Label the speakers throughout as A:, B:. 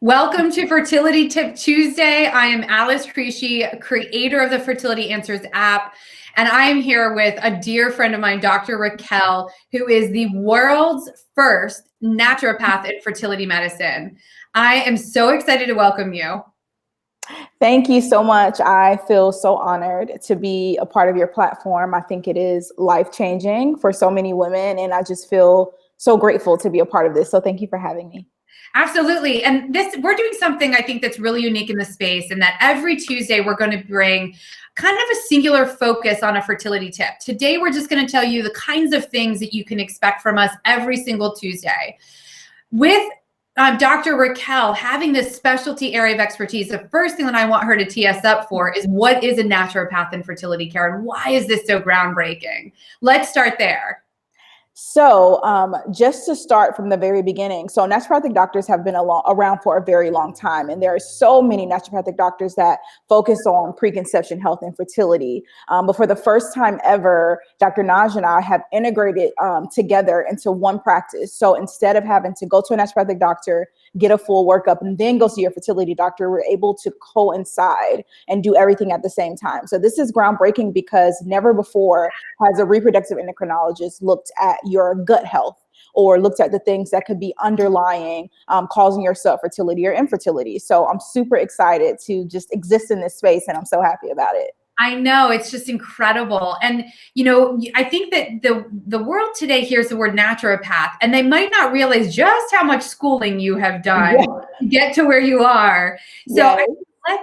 A: Welcome to Fertility Tip Tuesday. I am Alice Crisci, creator of the Fertility Answers app, and I am here with a dear friend of mine, Dr. Raquel, who is the world's first naturopath in fertility medicine. I am so excited to welcome you.
B: Thank you so much. I feel so honored to be a part of your platform. I think it is life-changing for so many women, and I just feel so grateful to be a part of this. So thank you for having me.
A: Absolutely. And we're doing something I think that's really unique in the space, and that every Tuesday we're going to bring kind of a singular focus on a fertility tip. Today, we're just going to tell you the kinds of things that you can expect from us every single Tuesday. With Dr. Raquel having this specialty area of expertise, the first thing that I want her to tee us up for is what is a naturopath in fertility care and why is this so groundbreaking? Let's start there.
B: So just to start from the very beginning, so naturopathic doctors have been around for a very long time, and there are so many naturopathic doctors that focus on preconception health and fertility. But for the first time ever, Dr. Naj and I have integrated together into one practice. So instead of having to go to a naturopathic doctor, get a full workup, and then go see your fertility doctor, we're able to coincide and do everything at the same time. So this is groundbreaking because never before has a reproductive endocrinologist looked at your gut health or looked at the things that could be underlying causing your fertility or infertility. So I'm super excited to just exist in this space, and I'm so happy about it.
A: I know, it's just incredible. And, you know, I think that the world today hears the word naturopath, and they might not realize just how much schooling you have done to get to where you are. So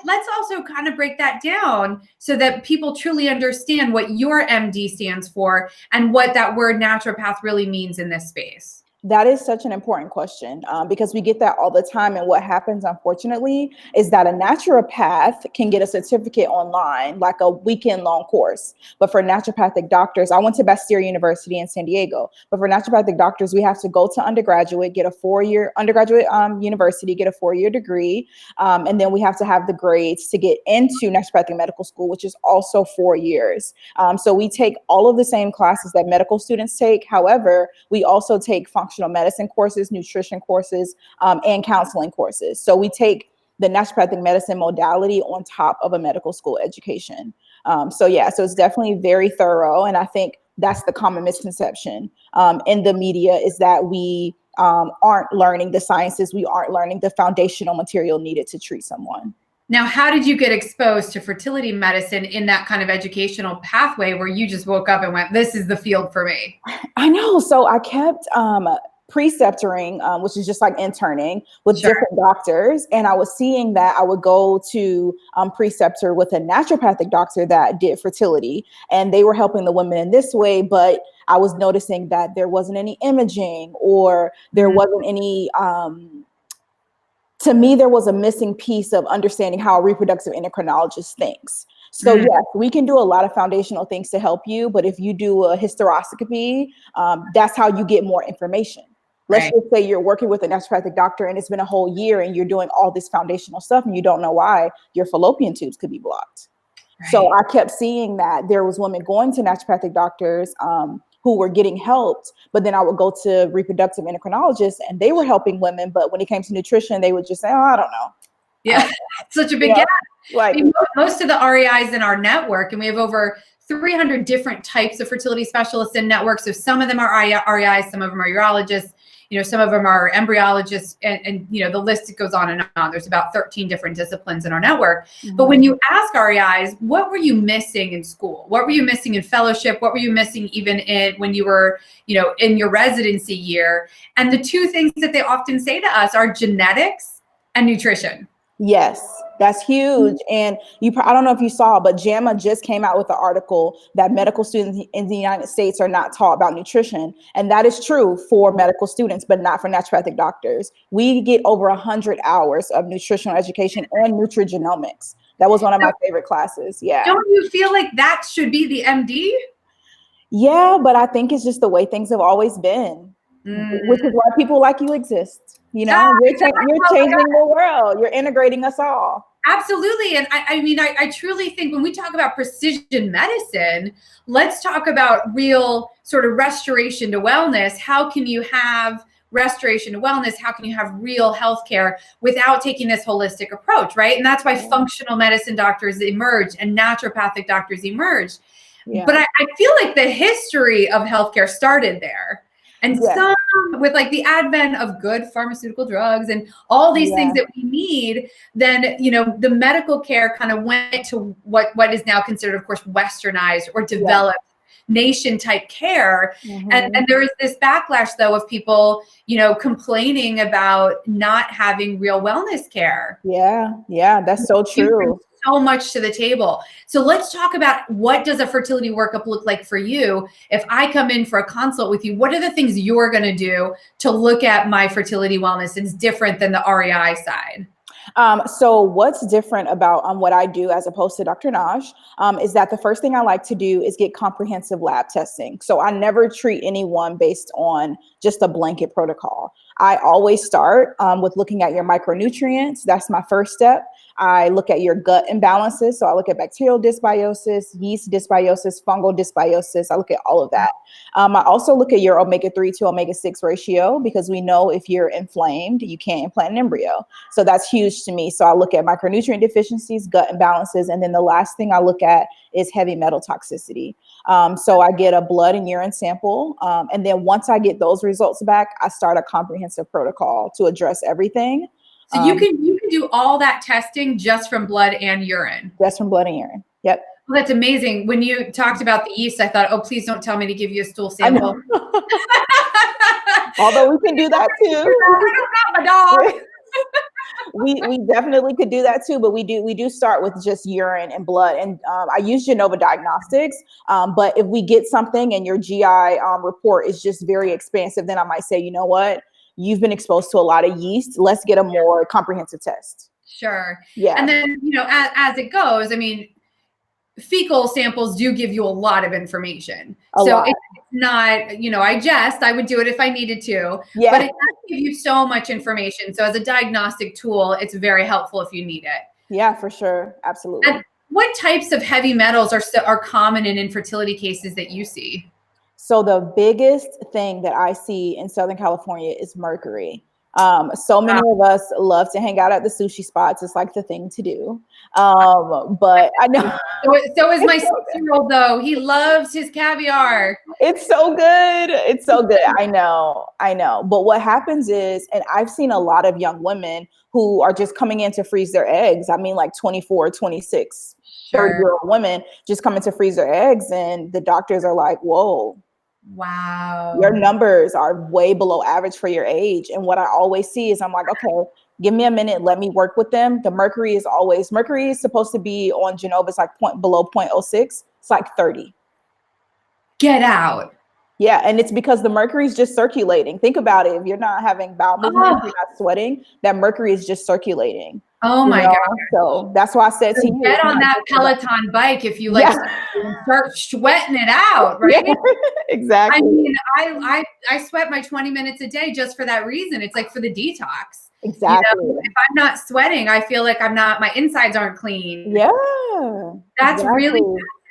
A: let's also kind of break that down so that people truly understand what your MD stands for and what that word naturopath really means in this space.
B: That is such an important question because we get that all the time. And what happens, unfortunately, is that a naturopath can get a certificate online, like a weekend-long course. But for naturopathic doctors, I went to Bastyr University in San Diego. But for naturopathic doctors, we have to go to undergraduate, get a 4-year undergraduate university, get a 4-year degree. And then we have to have the grades to get into naturopathic medical school, which is also 4 years. So we take all of the same classes that medical students take. However, we also take functional medicine courses, nutrition courses, and counseling courses. So we take the naturopathic medicine modality on top of a medical school education. So it's definitely very thorough. And I think that's the common misconception in the media is that we aren't learning the sciences, we aren't learning the foundational material needed to treat someone.
A: Now, how did you get exposed to fertility medicine in that kind of educational pathway where you just woke up and went, this is the field for me?
B: I know. So I kept preceptoring, which is just like interning with different doctors. And I was seeing that I would go to preceptor with a naturopathic doctor that did fertility, and they were helping the women in this way. But I was noticing that there wasn't any imaging or there wasn't any to me, there was a missing piece of understanding how a reproductive endocrinologist thinks. So yes, we can do a lot of foundational things to help you, but if you do a hysteroscopy, that's how you get more information. Let's just say you're working with a naturopathic doctor and it's been a whole year and you're doing all this foundational stuff and you don't know why your fallopian tubes could be blocked. So I kept seeing that there was women going to naturopathic doctors who were getting helped, but then I would go to reproductive endocrinologists and they were helping women. But when it came to nutrition, they would just say, oh, I don't know.
A: Yeah, such a big gap. Like, I mean, most of the REIs in our network, and we have over 300 different types of fertility specialists in network. So some of them are REIs, some of them are urologists, you know, some of them are embryologists, and you know, the list goes on and on. There's about 13 different disciplines in our network. But when you ask REIs, what were you missing in school? What were you missing in fellowship? What were you missing even when you were, you know, in your residency year? And the two things that they often say to us are genetics and nutrition.
B: Yes, that's huge. And I don't know if you saw, but JAMA just came out with an article that medical students in the United States are not taught about nutrition. And that is true for medical students, but not for naturopathic doctors. We get over 100 hours of nutritional education and nutrigenomics. That was one of my favorite classes. Yeah.
A: Don't you feel like that should be the MD?
B: Yeah, but I think it's just the way things have always been, which is why people like you exist. You know, you're changing the world. You're integrating us all.
A: Absolutely. And I mean, I truly think when we talk about precision medicine, let's talk about real sort of restoration to wellness. How can you have restoration to wellness? How can you have real healthcare without taking this holistic approach, right? And that's why functional medicine doctors emerged and naturopathic doctors emerged. Yeah. But I feel like the history of healthcare started there. And some, with like the advent of good pharmaceutical drugs and all these things that we need, then, you know, the medical care kind of went to what is now considered, of course, westernized or developed nation type care. And there is this backlash, though, of people, you know, complaining about not having real wellness care.
B: Yeah, that's so true.
A: So much to the table. So let's talk about, what does a fertility workup look like for you? If I come in for a consult with you, what are the things you're going to do to look at my fertility wellness that's different than the REI side?
B: So what's different about what I do as opposed to Dr. Naj is that the first thing I like to do is get comprehensive lab testing. So I never treat anyone based on just a blanket protocol. I always start with looking at your micronutrients. That's my first step. I look at your gut imbalances. So I look at bacterial dysbiosis, yeast dysbiosis, fungal dysbiosis. I look at all of that. I also look at your omega-3 to omega-6 ratio, because we know if you're inflamed, you can't implant an embryo. So that's huge to me. So I look at micronutrient deficiencies, gut imbalances, and then the last thing I look at is heavy metal toxicity. So I get a blood and urine sample. And then once I get those results back, I start a comprehensive protocol to address everything.
A: So you can do all that testing just from blood and urine?
B: Just from blood and urine. Yep.
A: Well, that's amazing. When you talked about the yeast, I thought, oh, please don't tell me to give you a stool sample.
B: Although we can do that too.
A: My dog.
B: We definitely could do that too, but we do start with just urine and blood. And I use Genova Diagnostics, but if we get something and your GI report is just very expansive, then I might say, you know what, you've been exposed to a lot of yeast. Let's get a more comprehensive test.
A: Sure. Yeah. And then, you know, as it goes, I mean, fecal samples do give you a lot of information. So it's not, you know, I would do it if I needed to, but it does give you so much information. So as a diagnostic tool, it's very helpful if you need it.
B: Yeah, for sure. Absolutely.
A: And what types of heavy metals are common in infertility cases that you see?
B: So the biggest thing that I see in Southern California is mercury. So many of us love to hang out at the sushi spots. It's like the thing to do. But I know.
A: So is my 6-year-old though. He loves his caviar.
B: It's so good. It's so good. I know. But what happens is, and I've seen a lot of young women who are just coming in to freeze their eggs. I mean, like 24, 26, 30-year-old women just coming to freeze their eggs. And the doctors are like, whoa.
A: Wow.
B: Your numbers are way below average for your age. And what I always see is, I'm like, okay, give me a minute. Let me work with them. The mercury is supposed to be on Genova. It's like below 0.06. It's like 30.
A: Get out.
B: Yeah. And it's because the mercury is just circulating. Think about it. If you're not having bowel movements, you're not sweating, that mercury is just circulating.
A: Oh my God.
B: So that's why I said to you,
A: get on that Peloton bike if you like start sweating it out, right?
B: Yeah, exactly.
A: I mean, I sweat my 20 minutes a day just for that reason. It's like for the detox.
B: Exactly.
A: You know, if I'm not sweating, I feel like my insides aren't clean.
B: Yeah.
A: That's really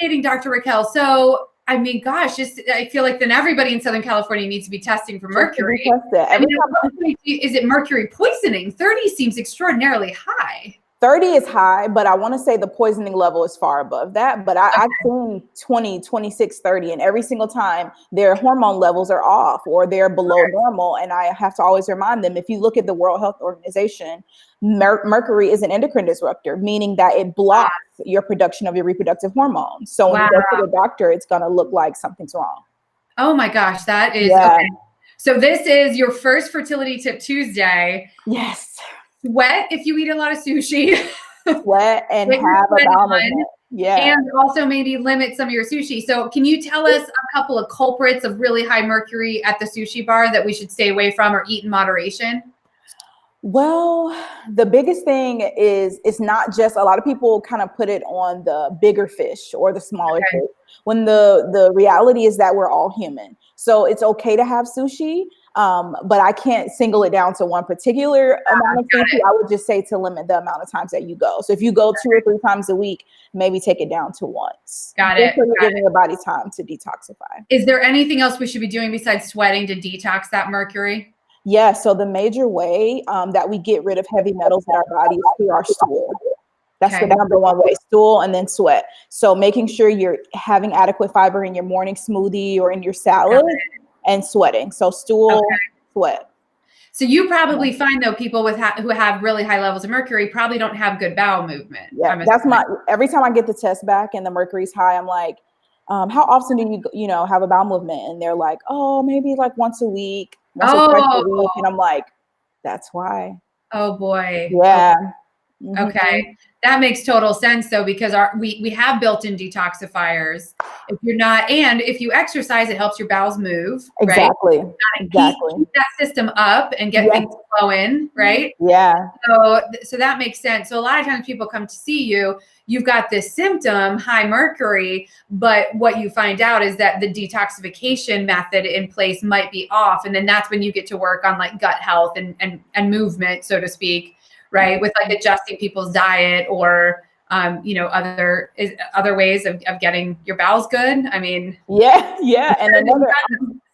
A: fascinating, Dr. Raquel. So I mean, gosh, I feel like then everybody in Southern California needs to be testing for mercury. I mean, is it mercury poisoning? 30 seems extraordinarily high.
B: 30 is high, but I want to say the poisoning level is far above that. But I've seen 20, 26, 30, and every single time their hormone levels are off or they're below normal. And I have to always remind them, if you look at the World Health Organization, mercury is an endocrine disruptor, meaning that it blocks your production of your reproductive hormones. So when you go to the doctor, it's going to look like something's wrong.
A: Oh my gosh, that is okay. So this is your first Fertility Tip Tuesday.
B: Yes.
A: Sweat if you eat a lot of sushi.
B: Sweat and have a bowel movement. Yeah.
A: And also maybe limit some of your sushi. So can you tell us a couple of culprits of really high mercury at the sushi bar that we should stay away from or eat in moderation?
B: Well, the biggest thing is, it's not just, a lot of people kind of put it on the bigger fish or the smaller fish, when the reality is that we're all human. So it's okay to have sushi, but I can't single it down to one particular amount of sushi. I would just say to limit the amount of times that you go. So if you go 2 or 3 times a week, maybe take it down to once.
A: Got it.
B: So you're giving your body time to detoxify.
A: Is there anything else we should be doing besides sweating to detox that mercury?
B: Yeah, so the major way that we get rid of heavy metals in our body is through our stool. That's the number one way, stool and then sweat. So making sure you're having adequate fiber in your morning smoothie or in your salad and sweating. So stool, sweat.
A: So you probably find though people with who have really high levels of mercury probably don't have good bowel movement.
B: Yeah, that's every time I get the test back and the mercury's high, I'm like, how often do you have a bowel movement? And they're like, oh, maybe like once a week, once or twice a week. And I'm like, that's why.
A: Oh boy.
B: Yeah.
A: Okay. That makes total sense though, because we have built-in detoxifiers. If you're not, and if you exercise, it helps your bowels move.
B: Exactly.
A: Right? Keep that system up and get things flowing, right?
B: Yeah.
A: So that makes sense. So a lot of times people come to see you, you've got this symptom, high mercury, but what you find out is that the detoxification method in place might be off. And then that's when you get to work on like gut health and movement, so to speak. Right. With like adjusting people's diet or, other ways of getting your bowels good. I mean,
B: yeah. And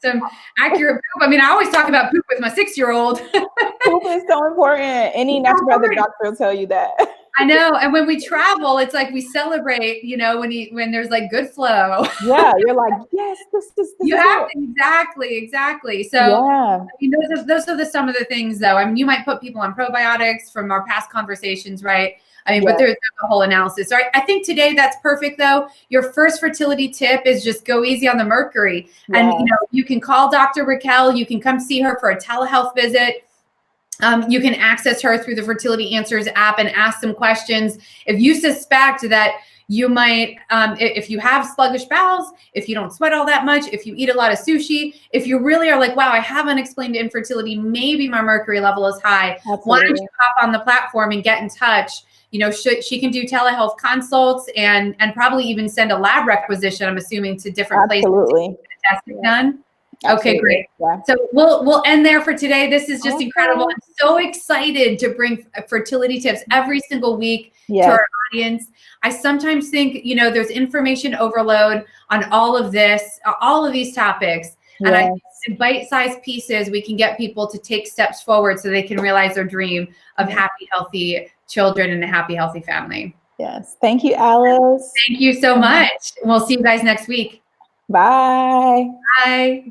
A: some accurate poop. I mean, I always talk about poop with my 6-year-old.
B: Poop is so important. Any naturopathic doctor will tell you that.
A: I know. And when we travel, it's like we celebrate, when there's like good flow.
B: Yeah. You're like, yes, this
A: you have exactly. So I mean, those are some of the things though. I mean, you might put people on probiotics from our past conversations, right? I mean, but there's a whole analysis. So I think today that's perfect though. Your first fertility tip is just go easy on the mercury. And you can call Dr. Raquel, you can come see her for a telehealth visit. You can access her through the Fertility Answers app and ask some questions. If you suspect that you might, if you have sluggish bowels, if you don't sweat all that much, if you eat a lot of sushi, if you really are like, wow, I have unexplained infertility, maybe my mercury level is high. Absolutely. Why don't you hop on the platform and get in touch? She can do telehealth consults and probably even send a lab requisition, I'm assuming, to different places to get the testing done. Absolutely. Okay, great. Yeah. So we'll end there for today. This is just incredible. I'm so excited to bring fertility tips every single week to our audience. I sometimes think, there's information overload on all of these topics. And I think in bite-sized pieces, we can get people to take steps forward so they can realize their dream of happy, healthy children and a happy, healthy family.
B: Yes. Thank you, Alice.
A: Thank you so much. We'll see you guys next week.
B: Bye.
A: Bye.